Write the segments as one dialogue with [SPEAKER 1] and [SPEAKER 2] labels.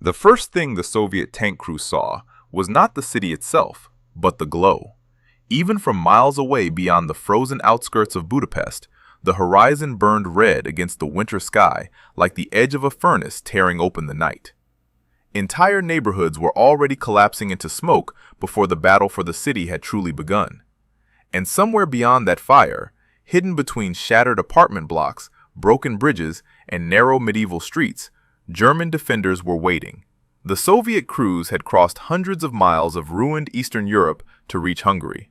[SPEAKER 1] The first thing the Soviet tank crew saw was not the city itself, but the glow. Even from miles away beyond the frozen outskirts of Budapest, the horizon burned red against the winter sky like the edge of a furnace tearing open the night. Entire neighborhoods were already collapsing into smoke before the battle for the city had truly begun. And somewhere beyond that fire, hidden between shattered apartment blocks, broken bridges, and narrow medieval streets, German defenders were waiting. The Soviet crews had crossed hundreds of miles of ruined Eastern Europe to reach Hungary.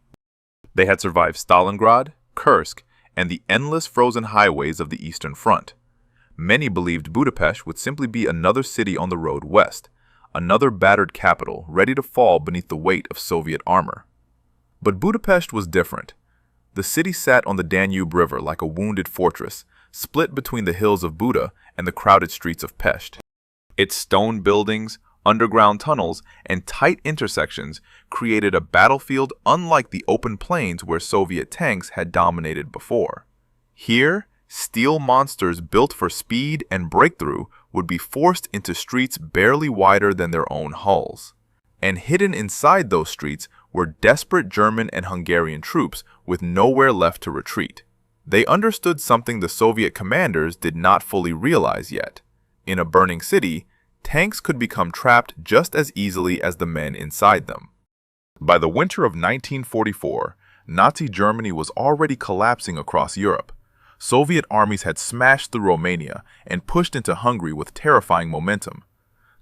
[SPEAKER 1] They had survived Stalingrad, Kursk, and the endless frozen highways of the Eastern Front. Many believed Budapest would simply be another city on the road west, another battered capital ready to fall beneath the weight of Soviet armor. But Budapest was different. The city sat on the Danube River like a wounded fortress, split between the hills of Buda and the crowded streets of Pest. Its stone buildings, underground tunnels, and tight intersections created a battlefield unlike the open plains where Soviet tanks had dominated before. Here, steel monsters built for speed and breakthrough would be forced into streets barely wider than their own hulls. And hidden inside those streets were desperate German and Hungarian troops with nowhere left to retreat. They understood something the Soviet commanders did not fully realize yet. In a burning city, tanks could become trapped just as easily as the men inside them. By the winter of 1944, Nazi Germany was already collapsing across Europe. Soviet armies had smashed through Romania and pushed into Hungary with terrifying momentum.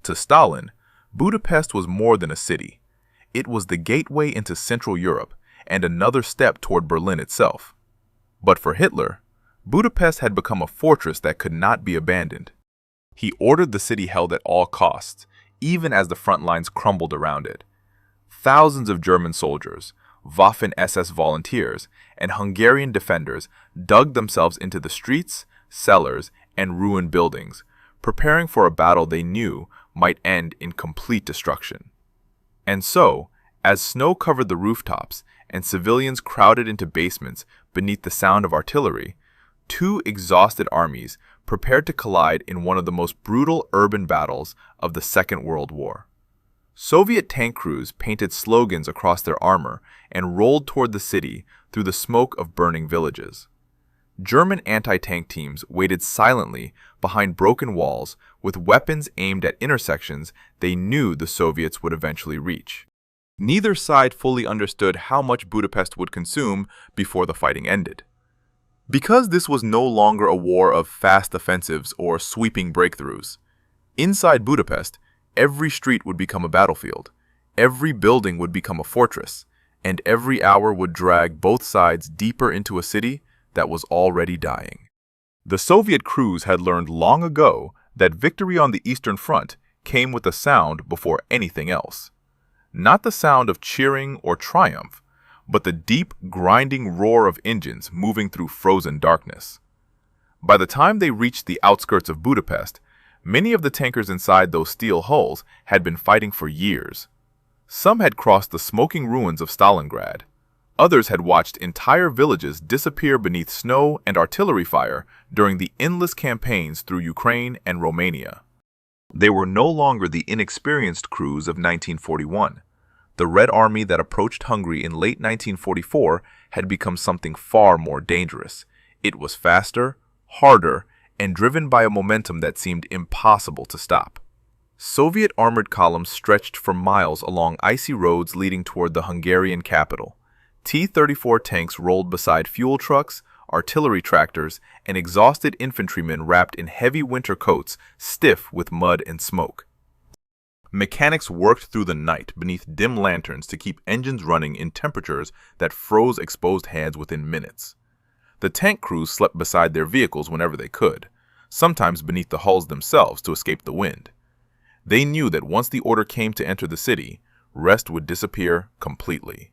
[SPEAKER 1] To Stalin, Budapest was more than a city. It was the gateway into Central Europe and another step toward Berlin itself. But for Hitler, Budapest had become a fortress that could not be abandoned. He ordered the city held at all costs, even as the front lines crumbled around it. Thousands of German soldiers, Waffen-SS volunteers, and Hungarian defenders dug themselves into the streets, cellars, and ruined buildings, preparing for a battle they knew might end in complete destruction. And so, as snow covered the rooftops and civilians crowded into basements beneath the sound of artillery, two exhausted armies prepared to collide in one of the most brutal urban battles of the Second World War. Soviet tank crews painted slogans across their armor and rolled toward the city through the smoke of burning villages. German anti-tank teams waited silently behind broken walls with weapons aimed at intersections they knew the Soviets would eventually reach. Neither side fully understood how much Budapest would consume before the fighting ended. Because this was no longer a war of fast offensives or sweeping breakthroughs, inside Budapest, every street would become a battlefield, every building would become a fortress, and every hour would drag both sides deeper into a city that was already dying. The Soviet crews had learned long ago that victory on the Eastern Front came with a sound before anything else. Not the sound of cheering or triumph, but the deep, grinding roar of engines moving through frozen darkness. By the time they reached the outskirts of Budapest, many of the tankers inside those steel hulls had been fighting for years. Some had crossed the smoking ruins of Stalingrad. Others had watched entire villages disappear beneath snow and artillery fire during the endless campaigns through Ukraine and Romania. They were no longer the inexperienced crews of 1941. The Red Army that approached Hungary in late 1944 had become something far more dangerous. It was faster, harder, and driven by a momentum that seemed impossible to stop. Soviet armored columns stretched for miles along icy roads leading toward the Hungarian capital. T-34 tanks rolled beside fuel trucks, artillery tractors, and exhausted infantrymen wrapped in heavy winter coats, stiff with mud and smoke. Mechanics worked through the night beneath dim lanterns to keep engines running in temperatures that froze exposed hands within minutes. The tank crews slept beside their vehicles whenever they could, sometimes beneath the hulls themselves to escape the wind. They knew that once the order came to enter the city, rest would disappear completely.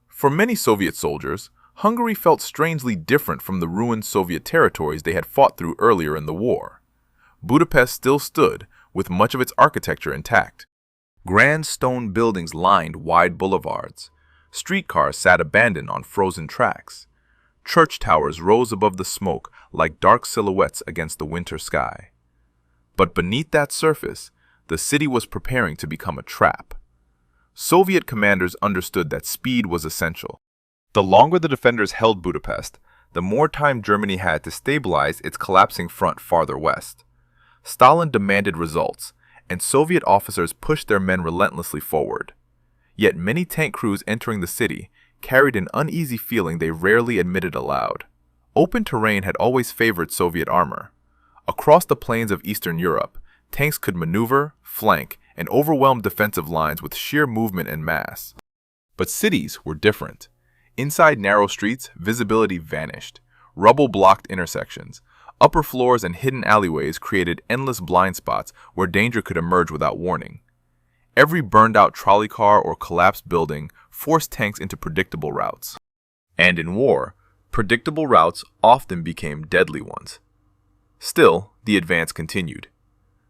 [SPEAKER 1] For many Soviet soldiers, Hungary felt strangely different from the ruined Soviet territories they had fought through earlier in the war. Budapest still stood, with much of its architecture intact. Grand stone buildings lined wide boulevards. Streetcars sat abandoned on frozen tracks. Church towers rose above the smoke like dark silhouettes against the winter sky. But beneath that surface, the city was preparing to become a trap. Soviet commanders understood that speed was essential. The longer the defenders held Budapest, the more time Germany had to stabilize its collapsing front farther west. Stalin demanded results, and Soviet officers pushed their men relentlessly forward. Yet many tank crews entering the city carried an uneasy feeling they rarely admitted aloud. Open terrain had always favored Soviet armor. Across the plains of Eastern Europe, tanks could maneuver, flank, and overwhelm defensive lines with sheer movement and mass. But cities were different. Inside narrow streets, visibility vanished. Rubble blocked intersections. Upper floors and hidden alleyways created endless blind spots where danger could emerge without warning. Every burned-out trolley car or collapsed building forced tanks into predictable routes. And in war, predictable routes often became deadly ones. Still, the advance continued.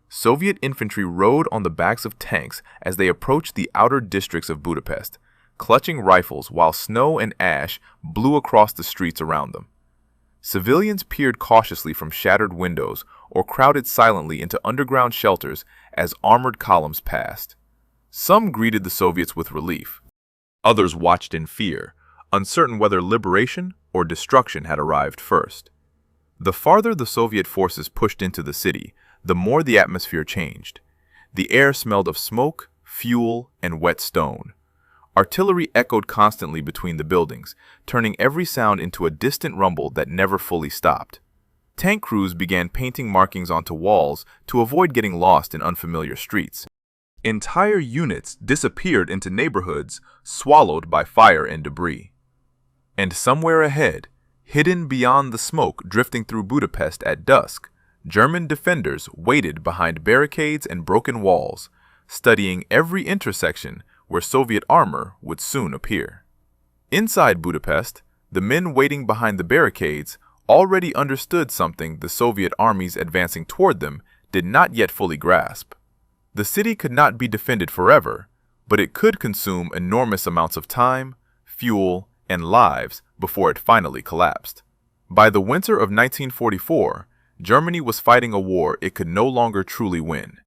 [SPEAKER 1] Soviet infantry rode on the backs of tanks as they approached the outer districts of Budapest, clutching rifles while snow and ash blew across the streets around them. Civilians peered cautiously from shattered windows or crowded silently into underground shelters as armored columns passed. Some greeted the Soviets with relief. Others watched in fear, uncertain whether liberation or destruction had arrived first. The farther the Soviet forces pushed into the city, the more the atmosphere changed. The air smelled of smoke, fuel, and wet stone. Artillery echoed constantly between the buildings, turning every sound into a distant rumble that never fully stopped. Tank crews began painting markings onto walls to avoid getting lost in unfamiliar streets. Entire units disappeared into neighborhoods, swallowed by fire and debris. And somewhere ahead, hidden beyond the smoke drifting through Budapest at dusk, German defenders waited behind barricades and broken walls, studying every intersection where Soviet armor would soon appear. Inside Budapest, the men waiting behind the barricades already understood something the Soviet armies advancing toward them did not yet fully grasp. The city could not be defended forever, but it could consume enormous amounts of time, fuel, and lives before it finally collapsed. By the winter of 1944, Germany was fighting a war it could no longer truly win.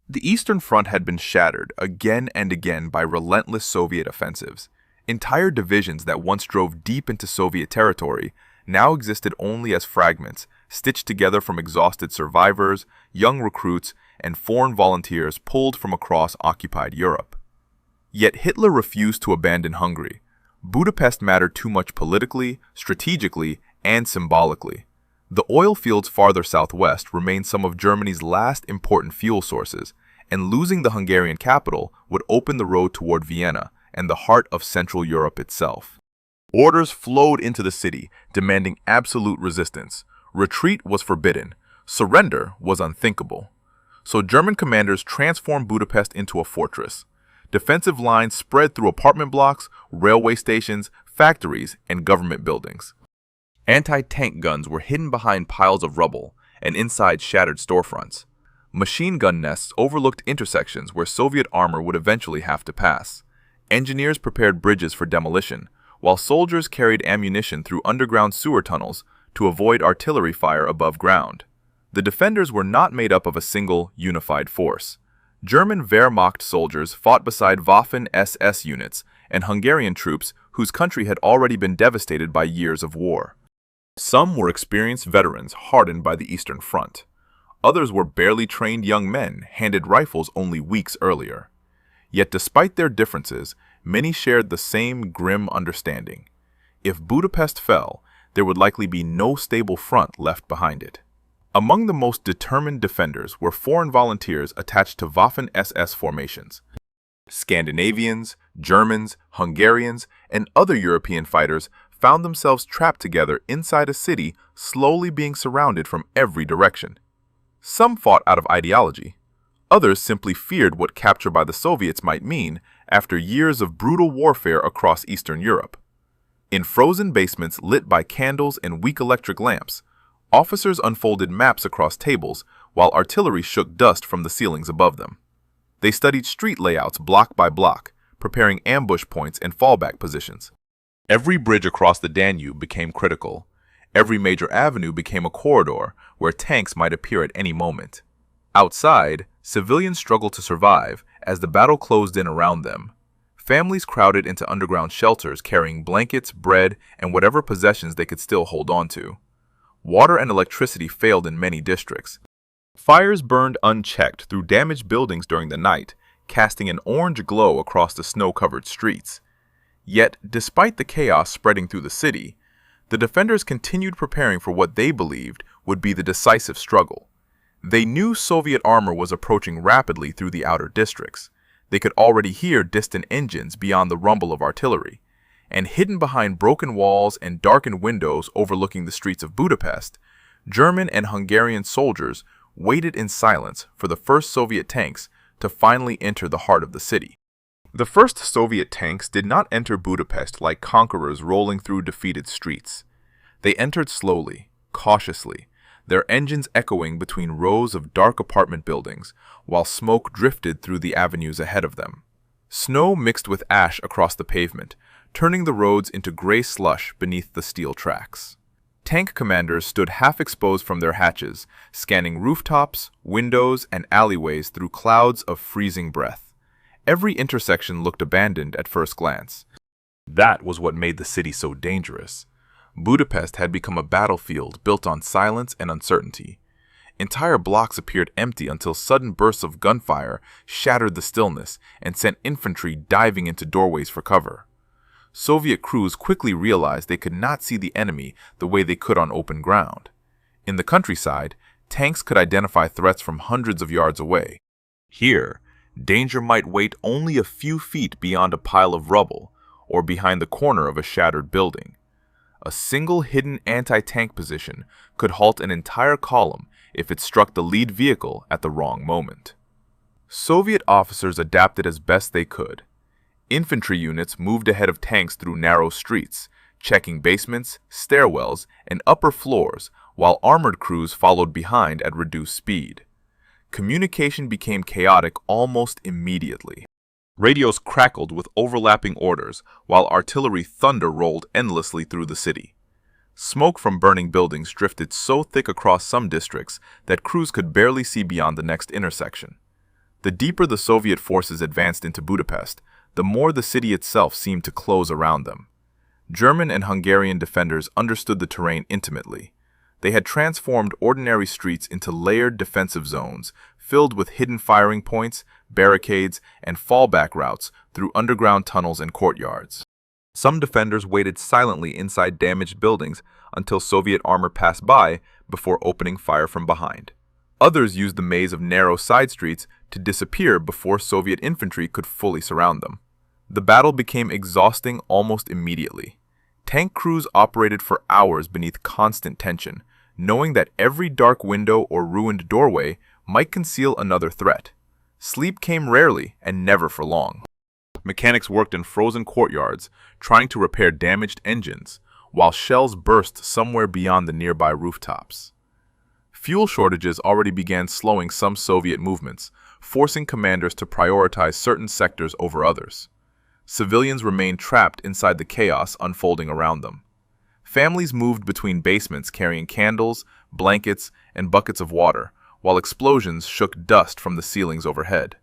[SPEAKER 1] The Eastern Front had been shattered again and again by relentless Soviet offensives. Entire divisions that once drove deep into Soviet territory now existed only as fragments, stitched together from exhausted survivors, young recruits, and foreign volunteers pulled from across occupied Europe. Yet Hitler refused to abandon Hungary. Budapest mattered too much politically, strategically, and symbolically. The oil fields farther southwest remained some of Germany's last important fuel sources, and losing the Hungarian capital would open the road toward Vienna and the heart of Central Europe itself. Orders flowed into the city, demanding absolute resistance. Retreat was forbidden. Surrender was unthinkable. So German commanders transformed Budapest into a fortress. Defensive lines spread through apartment blocks, railway stations, factories, and government buildings. Anti-tank guns were hidden behind piles of rubble and inside shattered storefronts. Machine gun nests overlooked intersections where Soviet armor would eventually have to pass. Engineers prepared bridges for demolition, while soldiers carried ammunition through underground sewer tunnels to avoid artillery fire above ground. The defenders were not made up of a single, unified force. German Wehrmacht soldiers fought beside Waffen-SS units and Hungarian troops whose country had already been devastated by years of war. Some were experienced veterans hardened by the Eastern Front. Others were barely trained young men handed rifles only weeks earlier. Yet despite their differences, many shared the same grim understanding. If Budapest fell, there would likely be no stable front left behind it. Among the most determined defenders were foreign volunteers attached to Waffen-SS formations. Scandinavians, Germans, Hungarians, and other European fighters found themselves trapped together inside a city slowly being surrounded from every direction. Some fought out of ideology. Others simply feared what capture by the Soviets might mean after years of brutal warfare across Eastern Europe. In frozen basements lit by candles and weak electric lamps, officers unfolded maps across tables while artillery shook dust from the ceilings above them. They studied street layouts block by block, preparing ambush points and fallback positions. Every bridge across the Danube became critical. Every major avenue became a corridor where tanks might appear at any moment. Outside, civilians struggled to survive as the battle closed in around them. Families crowded into underground shelters carrying blankets, bread, and whatever possessions they could still hold on to. Water and electricity failed in many districts. Fires burned unchecked through damaged buildings during the night, casting an orange glow across the snow-covered streets. Yet, despite the chaos spreading through the city, the defenders continued preparing for what they believed would be the decisive struggle. They knew Soviet armor was approaching rapidly through the outer districts. They could already hear distant engines beyond the rumble of artillery, and hidden behind broken walls and darkened windows overlooking the streets of Budapest, German and Hungarian soldiers waited in silence for the first Soviet tanks to finally enter the heart of the city. The first Soviet tanks did not enter Budapest like conquerors rolling through defeated streets. They entered slowly, cautiously, their engines echoing between rows of dark apartment buildings, while smoke drifted through the avenues ahead of them. Snow mixed with ash across the pavement, turning the roads into gray slush beneath the steel tracks. Tank commanders stood half-exposed from their hatches, scanning rooftops, windows, and alleyways through clouds of freezing breath. Every intersection looked abandoned at first glance. That was what made the city so dangerous. Budapest had become a battlefield built on silence and uncertainty. Entire blocks appeared empty until sudden bursts of gunfire shattered the stillness and sent infantry diving into doorways for cover. Soviet crews quickly realized they could not see the enemy the way they could on open ground. In the countryside, tanks could identify threats from hundreds of yards away. Here, danger might wait only a few feet beyond a pile of rubble or behind the corner of a shattered building. A single hidden anti-tank position could halt an entire column if it struck the lead vehicle at the wrong moment. Soviet officers adapted as best they could. Infantry units moved ahead of tanks through narrow streets, checking basements, stairwells, and upper floors, while armored crews followed behind at reduced speed. Communication became chaotic almost immediately. Radios crackled with overlapping orders, while artillery thunder rolled endlessly through the city. Smoke from burning buildings drifted so thick across some districts that crews could barely see beyond the next intersection. The deeper the Soviet forces advanced into Budapest, the more the city itself seemed to close around them. German and Hungarian defenders understood the terrain intimately. They had transformed ordinary streets into layered defensive zones, filled with hidden firing points, barricades, and fallback routes through underground tunnels and courtyards. Some defenders waited silently inside damaged buildings until Soviet armor passed by before opening fire from behind. Others used the maze of narrow side streets to disappear before Soviet infantry could fully surround them. The battle became exhausting almost immediately. Tank crews operated for hours beneath constant tension, knowing that every dark window or ruined doorway might conceal another threat. Sleep came rarely and never for long. Mechanics worked in frozen courtyards, trying to repair damaged engines, while shells burst somewhere beyond the nearby rooftops. Fuel shortages already began slowing some Soviet movements, forcing commanders to prioritize certain sectors over others. Civilians remained trapped inside the chaos unfolding around them. Families moved between basements carrying candles, blankets, and buckets of water, while explosions shook dust from the ceilings overhead.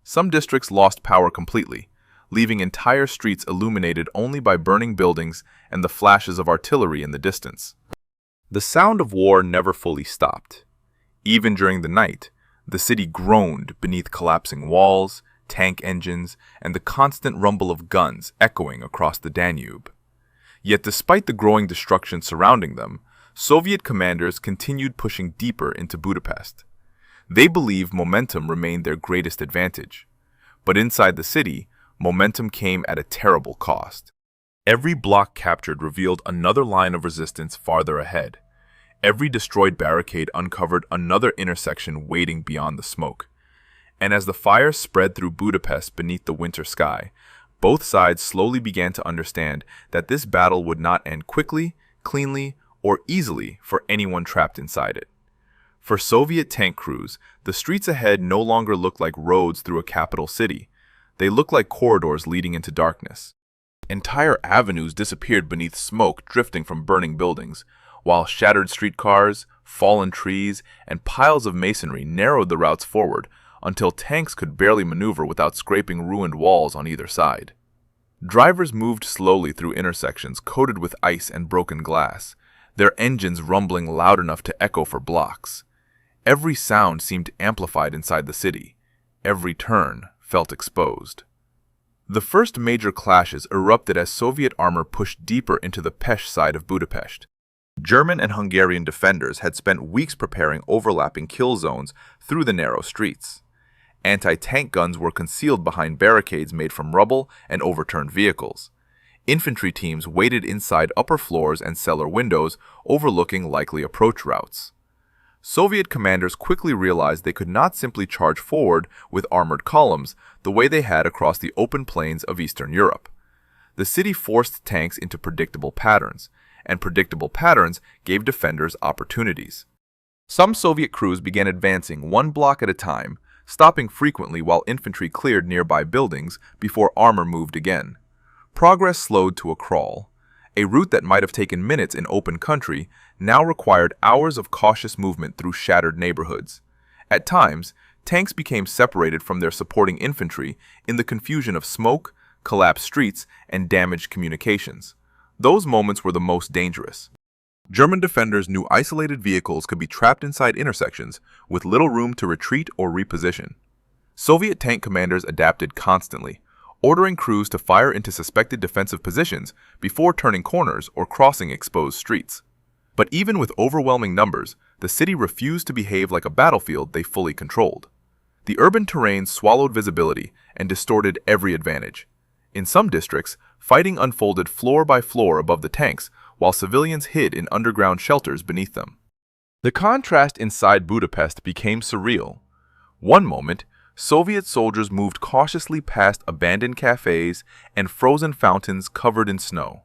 [SPEAKER 1] Some districts lost power completely, leaving entire streets illuminated only by burning buildings and the flashes of artillery in the distance. The sound of war never fully stopped. Even during the night, the city groaned beneath collapsing walls, tank engines, and the constant rumble of guns echoing across the Danube. Yet despite the growing destruction surrounding them, Soviet commanders continued pushing deeper into Budapest. They believed momentum remained their greatest advantage. But inside the city, momentum came at a terrible cost. Every block captured revealed another line of resistance farther ahead. Every destroyed barricade uncovered another intersection waiting beyond the smoke. And as the fire spread through Budapest beneath the winter sky, both sides slowly began to understand that this battle would not end quickly, cleanly, or easily for anyone trapped inside it. For Soviet tank crews, the streets ahead no longer looked like roads through a capital city. They looked like corridors leading into darkness. Entire avenues disappeared beneath smoke drifting from burning buildings, while shattered streetcars, fallen trees, and piles of masonry narrowed the routes forward until tanks could barely maneuver without scraping ruined walls on either side. Drivers moved slowly through intersections coated with ice and broken glass, their engines rumbling loud enough to echo for blocks. Every sound seemed amplified inside the city. Every turn felt exposed. The first major clashes erupted as Soviet armor pushed deeper into the Pest side of Budapest. German and Hungarian defenders had spent weeks preparing overlapping kill zones through the narrow streets. Anti-tank guns were concealed behind barricades made from rubble and overturned vehicles. Infantry teams waited inside upper floors and cellar windows overlooking likely approach routes. Soviet commanders quickly realized they could not simply charge forward with armored columns the way they had across the open plains of Eastern Europe. The city forced tanks into predictable patterns, and predictable patterns gave defenders opportunities. Some Soviet crews began advancing one block at a time, stopping frequently while infantry cleared nearby buildings before armor moved again. Progress slowed to a crawl. A route that might have taken minutes in open country now required hours of cautious movement through shattered neighborhoods. At times, tanks became separated from their supporting infantry in the confusion of smoke, collapsed streets, and damaged communications. Those moments were the most dangerous. German defenders knew isolated vehicles could be trapped inside intersections with little room to retreat or reposition. Soviet tank commanders adapted constantly, ordering crews to fire into suspected defensive positions before turning corners or crossing exposed streets. But even with overwhelming numbers, the city refused to behave like a battlefield they fully controlled. The urban terrain swallowed visibility and distorted every advantage. In some districts, fighting unfolded floor by floor above the tanks, while civilians hid in underground shelters beneath them. The contrast inside Budapest became surreal. One moment, Soviet soldiers moved cautiously past abandoned cafes and frozen fountains covered in snow.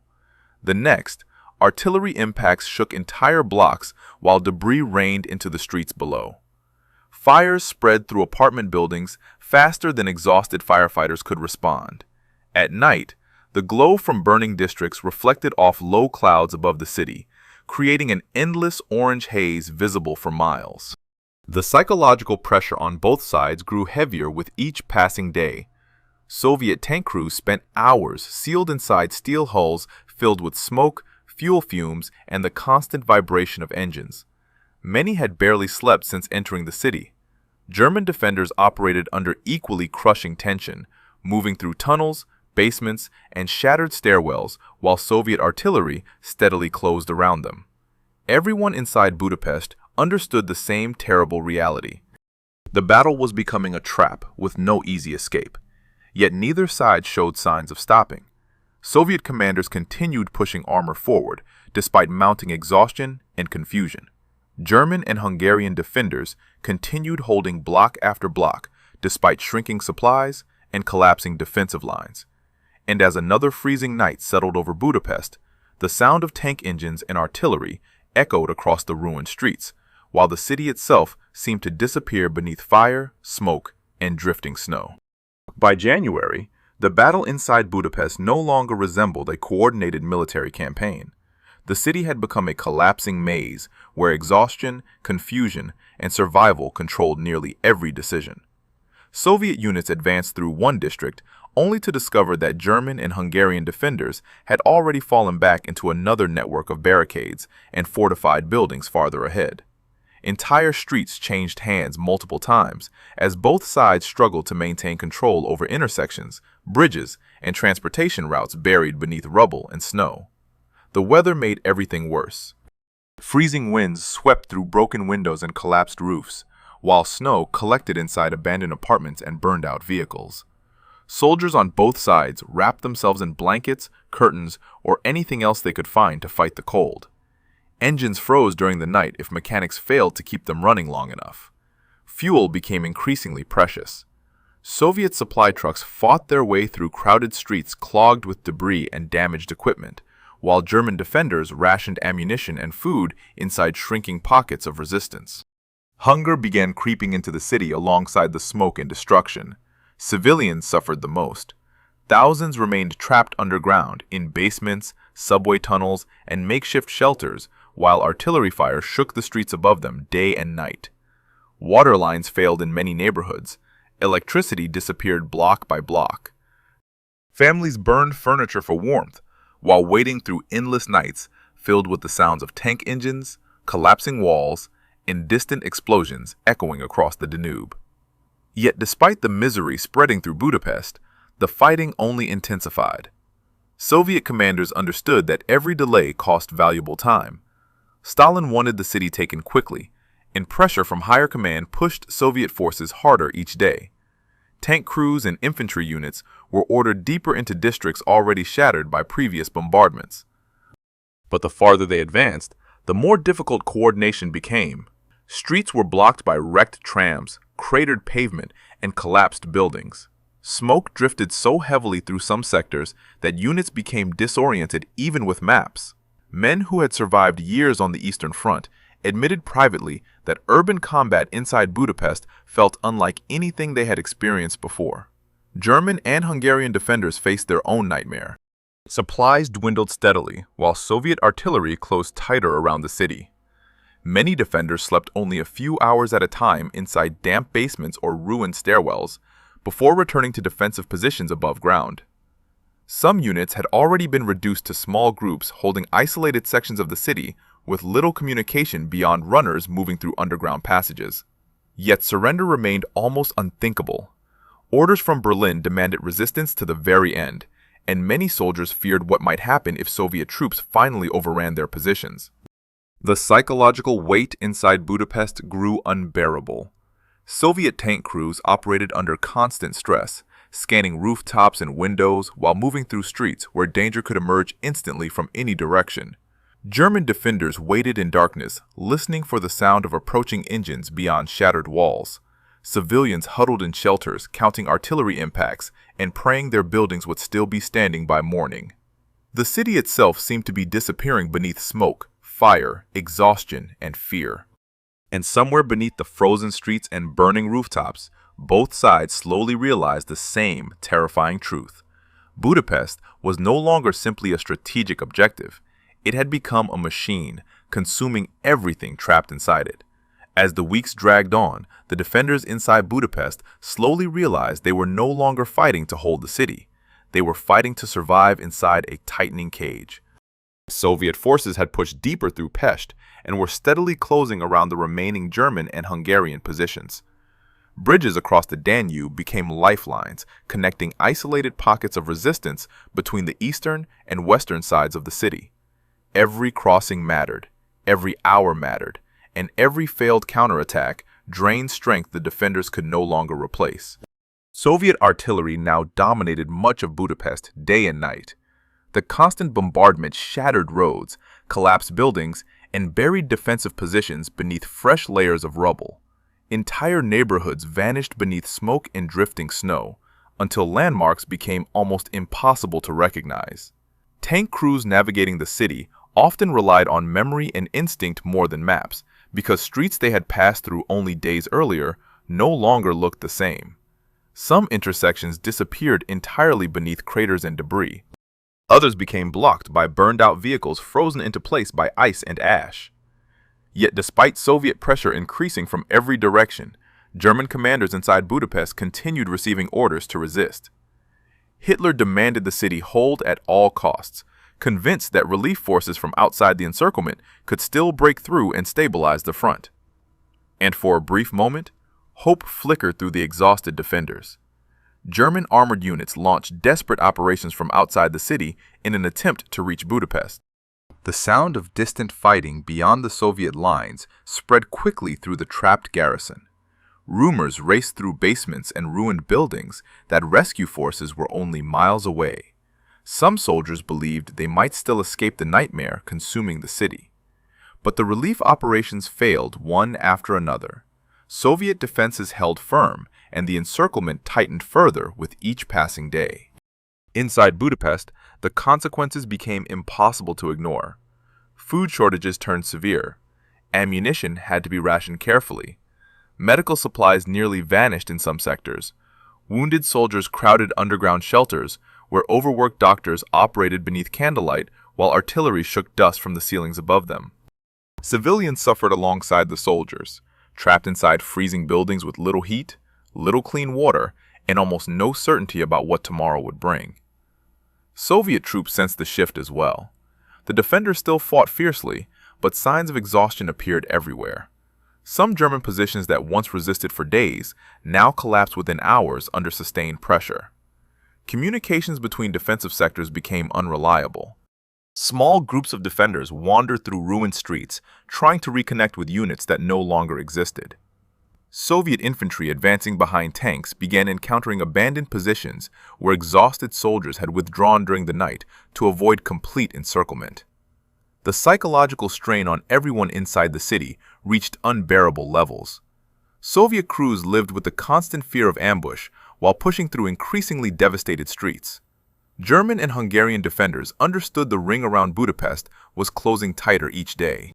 [SPEAKER 1] The next, artillery impacts shook entire blocks while debris rained into the streets below. Fires spread through apartment buildings faster than exhausted firefighters could respond. At night, the glow from burning districts reflected off low clouds above the city, creating an endless orange haze visible for miles. The psychological pressure on both sides grew heavier with each passing day. Soviet tank crews spent hours sealed inside steel hulls filled with smoke, fuel fumes, and the constant vibration of engines. Many had barely slept since entering the city. German defenders operated under equally crushing tension, moving through tunnels, basements, and shattered stairwells while Soviet artillery steadily closed around them. Everyone inside Budapest understood the same terrible reality. The battle was becoming a trap with no easy escape, yet neither side showed signs of stopping. Soviet commanders continued pushing armor forward despite mounting exhaustion and confusion. German and Hungarian defenders continued holding block after block despite shrinking supplies and collapsing defensive lines. And as another freezing night settled over Budapest, the sound of tank engines and artillery echoed across the ruined streets, while the city itself seemed to disappear beneath fire, smoke, and drifting snow. By January, the battle inside Budapest no longer resembled a coordinated military campaign. The city had become a collapsing maze where exhaustion, confusion, and survival controlled nearly every decision. Soviet units advanced through one district only to discover that German and Hungarian defenders had already fallen back into another network of barricades and fortified buildings farther ahead. Entire streets changed hands multiple times as both sides struggled to maintain control over intersections, bridges, and transportation routes buried beneath rubble and snow. The weather made everything worse. Freezing winds swept through broken windows and collapsed roofs, while snow collected inside abandoned apartments and burned out vehicles. Soldiers on both sides wrapped themselves in blankets, curtains, or anything else they could find to fight the cold. Engines froze during the night if mechanics failed to keep them running long enough. Fuel became increasingly precious. Soviet supply trucks fought their way through crowded streets clogged with debris and damaged equipment, while German defenders rationed ammunition and food inside shrinking pockets of resistance. Hunger began creeping into the city alongside the smoke and destruction. Civilians suffered the most. Thousands remained trapped underground in basements, subway tunnels, and makeshift shelters, while artillery fire shook the streets above them day and night. Water lines failed in many neighborhoods. Electricity disappeared block by block. Families burned furniture for warmth, while waiting through endless nights filled with the sounds of tank engines, collapsing walls, and distant explosions echoing across the Danube. Yet despite the misery spreading through Budapest, the fighting only intensified. Soviet commanders understood that every delay cost valuable time. Stalin wanted the city taken quickly, and pressure from higher command pushed Soviet forces harder each day. Tank crews and infantry units were ordered deeper into districts already shattered by previous bombardments. But the farther they advanced, the more difficult coordination became. Streets were blocked by wrecked trams, cratered pavement, and collapsed buildings. Smoke drifted so heavily through some sectors that units became disoriented even with maps. Men who had survived years on the Eastern Front admitted privately that urban combat inside Budapest felt unlike anything they had experienced before. German and Hungarian defenders faced their own nightmare. Supplies dwindled steadily, while Soviet artillery closed tighter around the city. Many defenders slept only a few hours at a time inside damp basements or ruined stairwells, before returning to defensive positions above ground. Some units had already been reduced to small groups holding isolated sections of the city with little communication beyond runners moving through underground passages. Yet surrender remained almost unthinkable. Orders from Berlin demanded resistance to the very end, and many soldiers feared what might happen if Soviet troops finally overran their positions. The psychological weight inside Budapest grew unbearable. Soviet tank crews operated under constant stress, scanning rooftops and windows while moving through streets where danger could emerge instantly from any direction. German defenders waited in darkness, listening for the sound of approaching engines beyond shattered walls. Civilians huddled in shelters, counting artillery impacts and praying their buildings would still be standing by morning. The city itself seemed to be disappearing beneath smoke, fire, exhaustion, and fear. And somewhere beneath the frozen streets and burning rooftops, both sides slowly realized the same terrifying truth. Budapest was no longer simply a strategic objective. It had become a machine, consuming everything trapped inside it. As the weeks dragged on, the defenders inside Budapest slowly realized they were no longer fighting to hold the city. They were fighting to survive inside a tightening cage. Soviet forces had pushed deeper through Pest and were steadily closing around the remaining German and Hungarian positions. Bridges across the Danube became lifelines, connecting isolated pockets of resistance between the eastern and western sides of the city. Every crossing mattered, every hour mattered, and every failed counterattack drained strength the defenders could no longer replace. Soviet artillery now dominated much of Budapest day and night. The constant bombardment shattered roads, collapsed buildings, and buried defensive positions beneath fresh layers of rubble. Entire neighborhoods vanished beneath smoke and drifting snow, until landmarks became almost impossible to recognize. Tank crews navigating the city often relied on memory and instinct more than maps, because streets they had passed through only days earlier no longer looked the same. Some intersections disappeared entirely beneath craters and debris. Others became blocked by burned-out vehicles frozen into place by ice and ash. Yet despite Soviet pressure increasing from every direction, German commanders inside Budapest continued receiving orders to resist. Hitler demanded the city hold at all costs, convinced that relief forces from outside the encirclement could still break through and stabilize the front. And for a brief moment, hope flickered through the exhausted defenders. German armored units launched desperate operations from outside the city in an attempt to reach Budapest. The sound of distant fighting beyond the Soviet lines spread quickly through the trapped garrison. Rumors raced through basements and ruined buildings that rescue forces were only miles away. Some soldiers believed they might still escape the nightmare consuming the city. But the relief operations failed one after another. Soviet defenses held firm, and the encirclement tightened further with each passing day. Inside Budapest, the consequences became impossible to ignore. Food shortages turned severe. Ammunition had to be rationed carefully. Medical supplies nearly vanished in some sectors. Wounded soldiers crowded underground shelters, where overworked doctors operated beneath candlelight while artillery shook dust from the ceilings above them. Civilians suffered alongside the soldiers, trapped inside freezing buildings with little heat, little clean water, and almost no certainty about what tomorrow would bring. Soviet troops sensed the shift as well. The defenders still fought fiercely, but signs of exhaustion appeared everywhere. Some German positions that once resisted for days now collapsed within hours under sustained pressure. Communications between defensive sectors became unreliable. Small groups of defenders wandered through ruined streets, trying to reconnect with units that no longer existed. Soviet infantry advancing behind tanks began encountering abandoned positions where exhausted soldiers had withdrawn during the night to avoid complete encirclement. The psychological strain on everyone inside the city reached unbearable levels. Soviet crews lived with the constant fear of ambush while pushing through increasingly devastated streets. German and Hungarian defenders understood the ring around Budapest was closing tighter each day.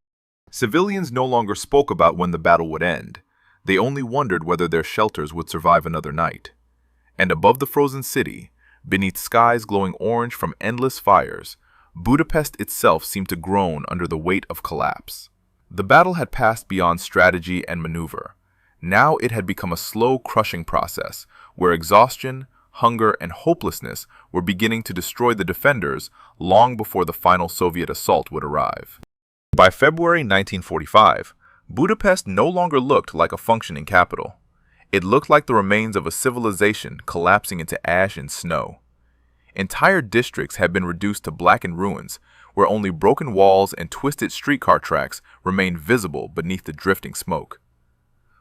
[SPEAKER 1] Civilians no longer spoke about when the battle would end. They only wondered whether their shelters would survive another night. And above the frozen city, beneath skies glowing orange from endless fires, Budapest itself seemed to groan under the weight of collapse. The battle had passed beyond strategy and maneuver. Now it had become a slow, crushing process where exhaustion, hunger, and hopelessness were beginning to destroy the defenders long before the final Soviet assault would arrive. By February 1945, Budapest no longer looked like a functioning capital. It looked like the remains of a civilization collapsing into ash and snow. Entire districts had been reduced to blackened ruins, where only broken walls and twisted streetcar tracks remained visible beneath the drifting smoke.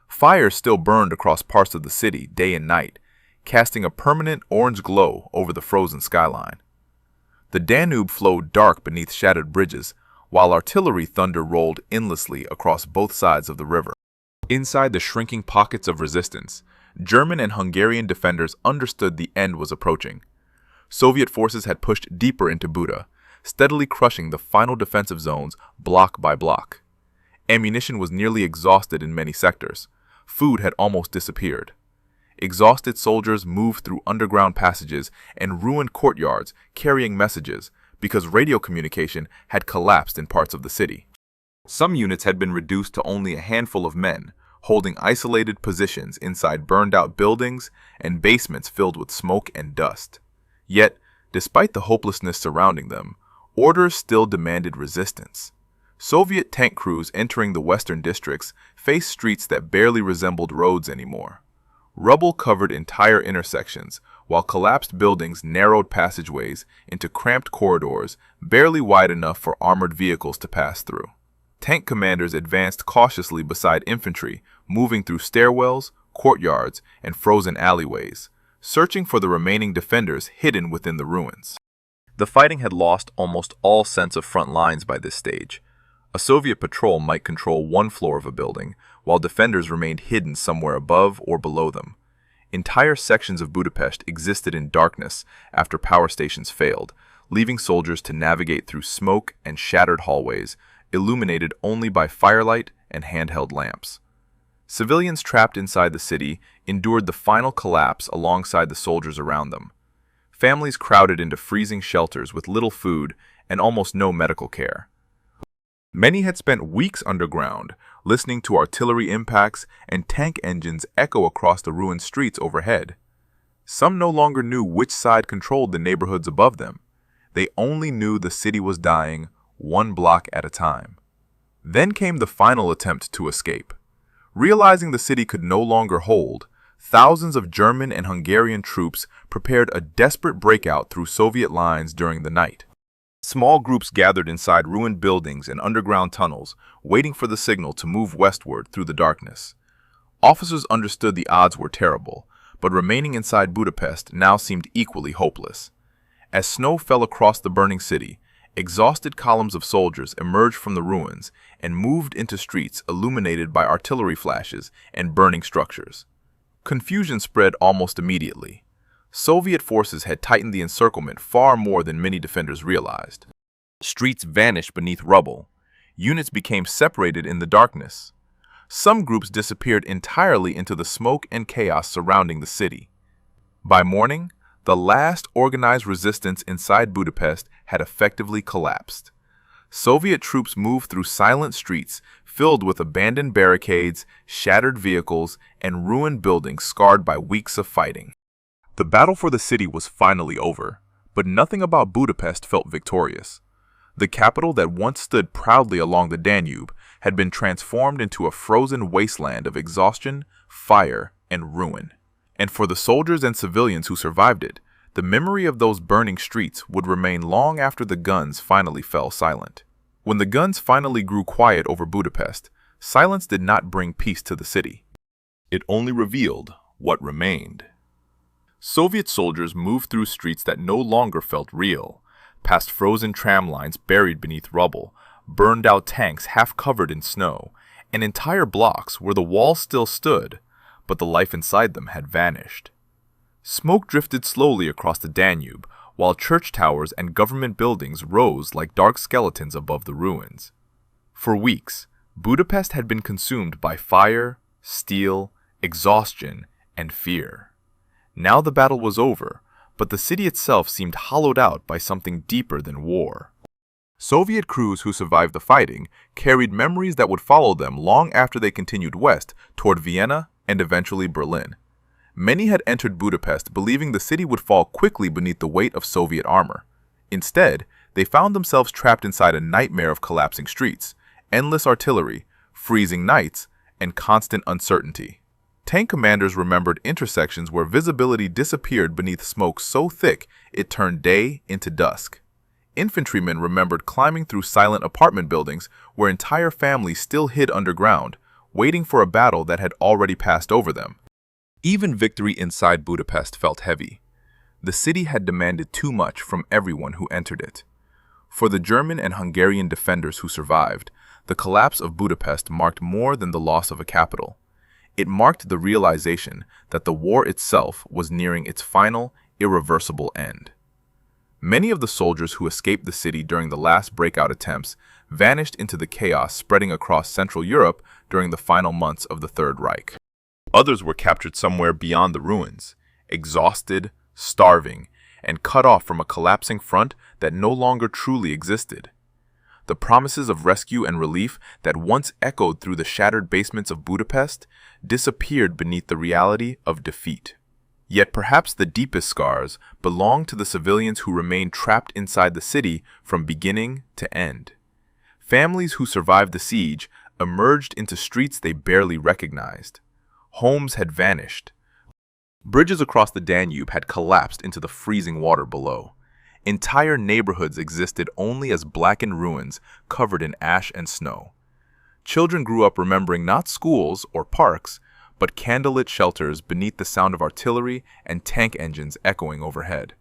[SPEAKER 1] Fires still burned across parts of the city day and night, casting a permanent orange glow over the frozen skyline. The Danube flowed dark beneath shattered bridges, while artillery thunder rolled endlessly across both sides of the river. Inside the shrinking pockets of resistance, German and Hungarian defenders understood the end was approaching. Soviet forces had pushed deeper into Buda, steadily crushing the final defensive zones block by block. Ammunition was nearly exhausted in many sectors. Food had almost disappeared. Exhausted soldiers moved through underground passages and ruined courtyards carrying messages because radio communication had collapsed in parts of the city. Some units had been reduced to only a handful of men, holding isolated positions inside burned-out buildings and basements filled with smoke and dust. Yet, despite the hopelessness surrounding them, orders still demanded resistance. Soviet tank crews entering the western districts faced streets that barely resembled roads anymore. Rubble covered entire intersections, while collapsed buildings narrowed passageways into cramped corridors barely wide enough for armored vehicles to pass through. Tank commanders advanced cautiously beside infantry, moving through stairwells, courtyards, and frozen alleyways, searching for the remaining defenders hidden within the ruins. The fighting had lost almost all sense of front lines by this stage. A Soviet patrol might control one floor of a building, while defenders remained hidden somewhere above or below them. Entire sections of Budapest existed in darkness after power stations failed, leaving soldiers to navigate through smoke and shattered hallways, illuminated only by firelight and handheld lamps. Civilians trapped inside the city endured the final collapse alongside the soldiers around them. Families crowded into freezing shelters with little food and almost no medical care. Many had spent weeks underground, listening to artillery impacts and tank engines echo across the ruined streets overhead. Some no longer knew which side controlled the neighborhoods above them. They only knew the city was dying, one block at a time. Then came the final attempt to escape. Realizing the city could no longer hold, thousands of German and Hungarian troops prepared a desperate breakout through Soviet lines during the night. Small groups gathered inside ruined buildings and underground tunnels, waiting for the signal to move westward through the darkness. Officers understood the odds were terrible, but remaining inside Budapest now seemed equally hopeless. As snow fell across the burning city, exhausted columns of soldiers emerged from the ruins and moved into streets illuminated by artillery flashes and burning structures. Confusion spread almost immediately. Soviet forces had tightened the encirclement far more than many defenders realized. Streets vanished beneath rubble. Units became separated in the darkness. Some groups disappeared entirely into the smoke and chaos surrounding the city. By morning, the last organized resistance inside Budapest had effectively collapsed. Soviet troops moved through silent streets filled with abandoned barricades, shattered vehicles, and ruined buildings scarred by weeks of fighting. The battle for the city was finally over, but nothing about Budapest felt victorious. The capital that once stood proudly along the Danube had been transformed into a frozen wasteland of exhaustion, fire, and ruin. And for the soldiers and civilians who survived it, the memory of those burning streets would remain long after the guns finally fell silent. When the guns finally grew quiet over Budapest, silence did not bring peace to the city. It only revealed what remained. Soviet soldiers moved through streets that no longer felt real, past frozen tram lines buried beneath rubble, burned-out tanks half covered in snow, and entire blocks where the walls still stood, but the life inside them had vanished. Smoke drifted slowly across the Danube, while church towers and government buildings rose like dark skeletons above the ruins. For weeks, Budapest had been consumed by fire, steel, exhaustion, and fear. Now the battle was over, but the city itself seemed hollowed out by something deeper than war. Soviet crews who survived the fighting carried memories that would follow them long after they continued west toward Vienna and eventually Berlin. Many had entered Budapest believing the city would fall quickly beneath the weight of Soviet armor. Instead, they found themselves trapped inside a nightmare of collapsing streets, endless artillery, freezing nights, and constant uncertainty. Tank commanders remembered intersections where visibility disappeared beneath smoke so thick it turned day into dusk. Infantrymen remembered climbing through silent apartment buildings where entire families still hid underground, waiting for a battle that had already passed over them. Even victory inside Budapest felt heavy. The city had demanded too much from everyone who entered it. For the German and Hungarian defenders who survived, the collapse of Budapest marked more than the loss of a capital. It marked the realization that the war itself was nearing its final, irreversible end. Many of the soldiers who escaped the city during the last breakout attempts vanished into the chaos spreading across Central Europe during the final months of the Third Reich. Others were captured somewhere beyond the ruins, exhausted, starving, and cut off from a collapsing front that no longer truly existed. The promises of rescue and relief that once echoed through the shattered basements of Budapest disappeared beneath the reality of defeat. Yet perhaps the deepest scars belonged to the civilians who remained trapped inside the city from beginning to end. Families who survived the siege emerged into streets they barely recognized. Homes had vanished. Bridges across the Danube had collapsed into the freezing water below. Entire neighborhoods existed only as blackened ruins covered in ash and snow. Children grew up remembering not schools or parks, but candlelit shelters beneath the sound of artillery and tank engines echoing overhead.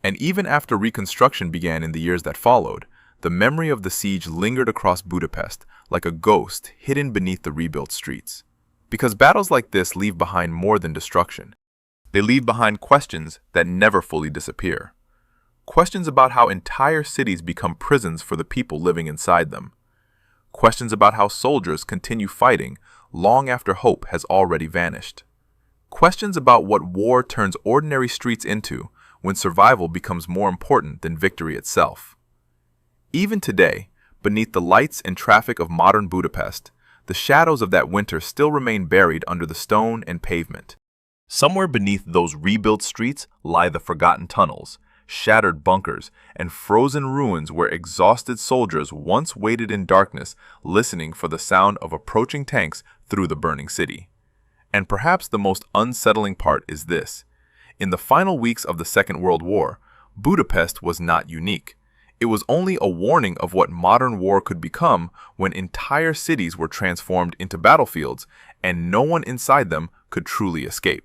[SPEAKER 1] And even after reconstruction began in the years that followed, the memory of the siege lingered across Budapest like a ghost hidden beneath the rebuilt streets. Because battles like this leave behind more than destruction. They leave behind questions that never fully disappear. Questions about how entire cities become prisons for the people living inside them. Questions about how soldiers continue fighting long after hope has already vanished. Questions about what war turns ordinary streets into when survival becomes more important than victory itself. Even today, beneath the lights and traffic of modern Budapest, the shadows of that winter still remain buried under the stone and pavement. Somewhere beneath those rebuilt streets lie the forgotten tunnels, shattered bunkers, and frozen ruins where exhausted soldiers once waited in darkness, listening for the sound of approaching tanks through the burning city. And perhaps the most unsettling part is this. In the final weeks of the Second World War, Budapest was not unique. It was only a warning of what modern war could become when entire cities were transformed into battlefields and no one inside them could truly escape.